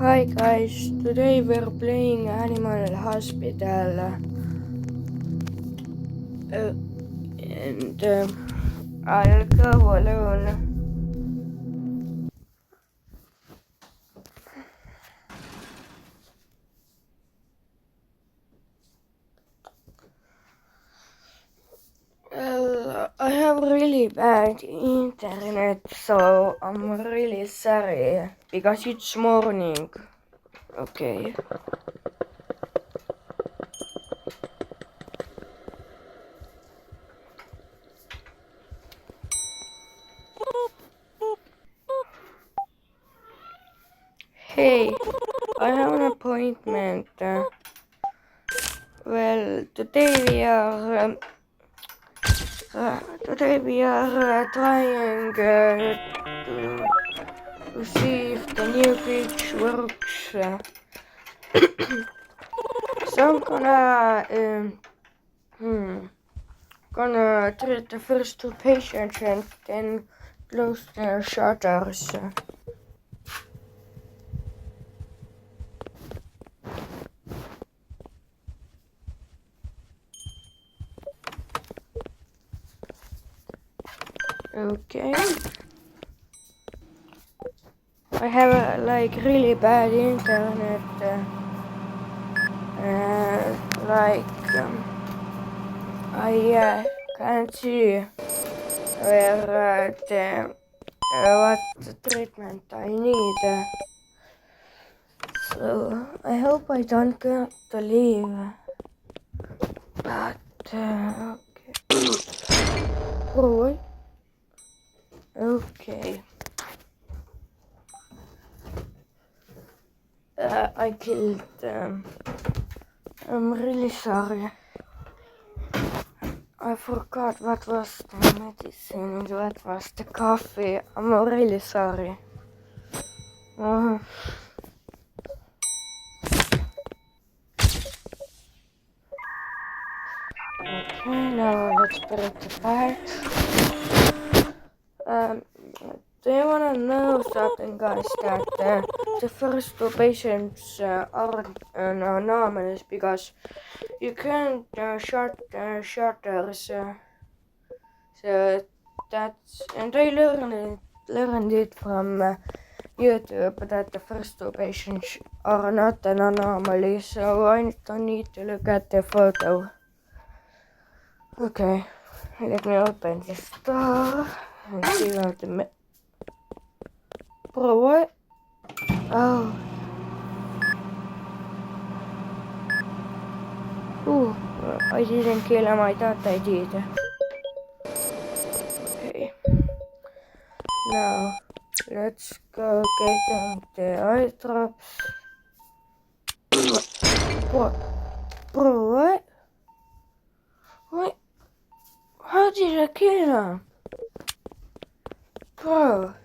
Hi guys, today we're playing Animal Hospital and I'll go alone. Well, I have really bad internet, so I'm really sorry because it's morning. Okay. Hey, I have an appointment. Well, today we are trying to see if the new glitch works. So I'm gonna treat the first two patients and then close the shutters. Okay. I have like really bad internet. I can't see where what treatment I need. So I hope I don't get to leave. But okay. Oh, okay. I killed them. I'm really sorry. I forgot what was the medicine and what was the coffee. I'm really sorry. Okay, now let's put it apart. Do you wanna know something, guys? That the first two patients aren't anomalous because you can't shut shutters. So that's and I learned it from YouTube that the first two patients are not an anomaly. So I don't need to look at the photo. Okay, let me open this door and see what the bro, what? Oh. Ooh, I didn't kill him, I thought I did. Okay. Now, let's go get them the eye drops. What? Bro, what? What? How did I kill him? Bro.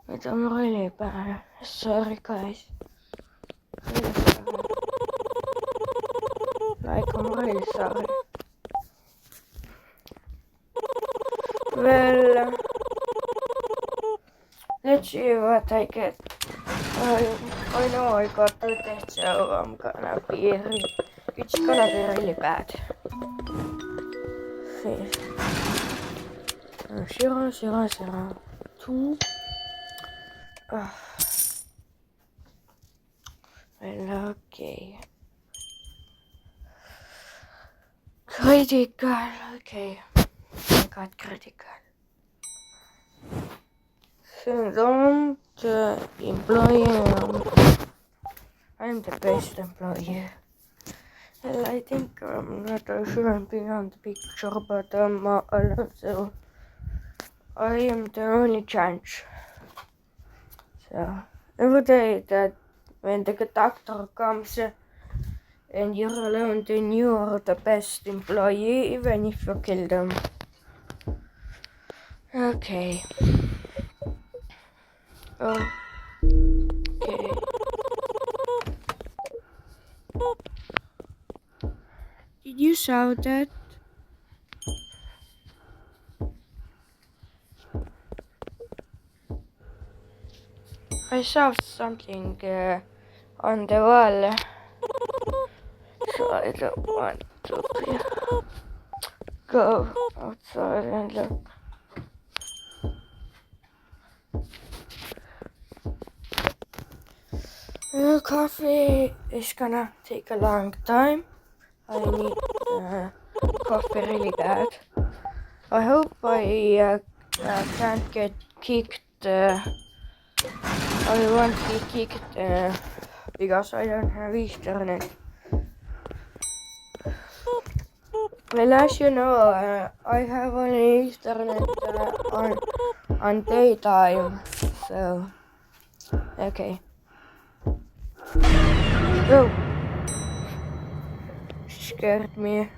But I'm really bad. Sorry, guys. Really sorry. Like, I'm really sorry. Well, let's see what I get. I know I got the test, so I'm gonna be it's gonna be really bad. Okay. 0, 0, 0, 2. Well, okay. Critical, okay. I got critical. Syndrome, the employee. I'm the best employee. Well, I think I'm not shouldn't be on the picture, but also I am the only chance. So every day that when the doctor comes and you're alone, then you are the best employee, even if you kill them. Okay. Oh. Okay. Did you saw that? I saw something on the wall, so I don't want to go outside and look. Coffee is gonna take a long time. I need coffee really bad. I hope I can't get kicked. I won't be kicked because I don't have Ethernet. Well, as you know, I have only Ethernet on daytime, so okay. Oh, scared me.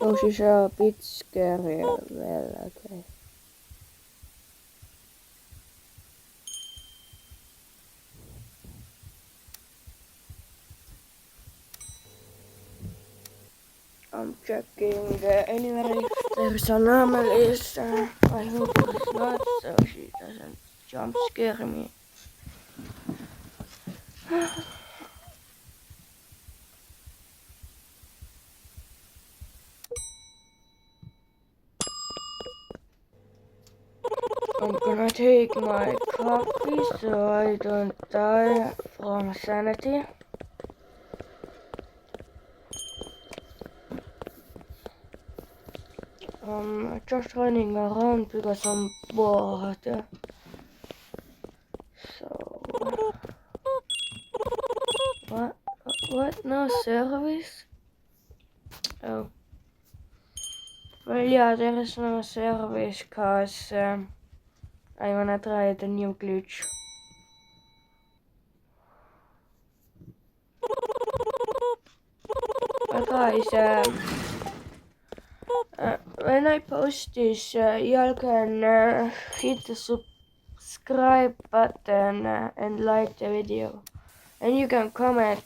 Oh, she's a bit scary. Well, okay. I'm checking anywhere if there's anomalies. I hope there's not, so she doesn't jump scare me. I'm gonna take my coffee so I don't die from sanity. I'm just running around because I'm bored. So, what? What? No service? Oh. Well, yeah, there is no service cause I wanna try the new glitch. But guys, when I post this, y'all can hit the subscribe button and like the video. And you can comment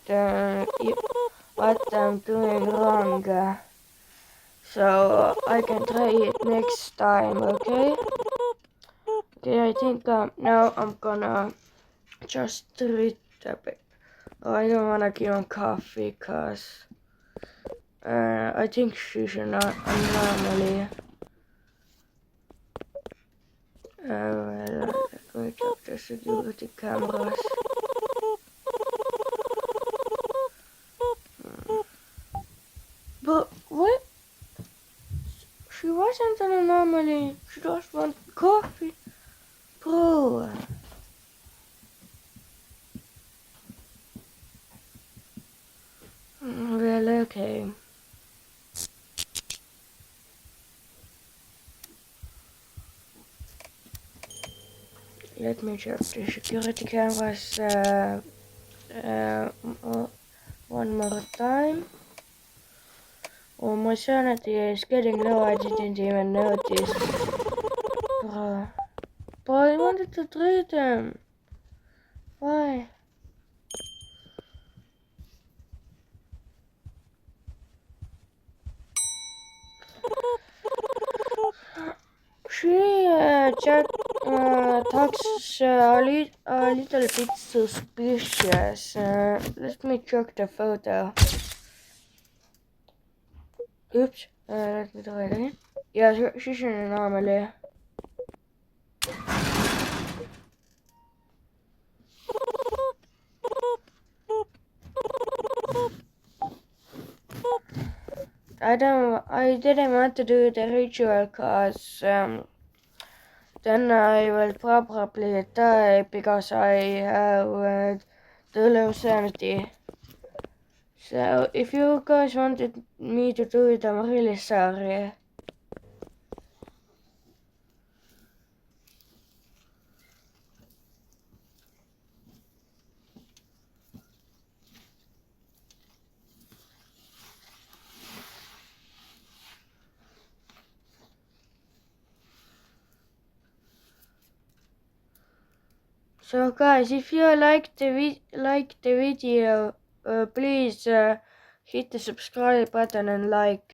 what I'm doing wrong. So I can try it next time, okay? Okay, I think now I'm gonna just read a bit. Oh, I don't wanna give him coffee, cause I think she should not anomaly. Well, let me check the security cameras. But what? She wasn't an anomaly. She just wanted coffee. Bro. Well, okay. Let me check the security cameras one more time. Oh, my sanity is getting low. I didn't even notice. Bro. But I wanted to trade them. Why? She just talks a little bit suspicious. Let me check the photo. Oops. Let me try it again. Yeah, she's an anomaly. I didn't want to do the ritual cause then I will probably die because I have the low sanity. So if you guys wanted me to do it, I'm really sorry. So guys, if you like the video, please hit the subscribe button and like.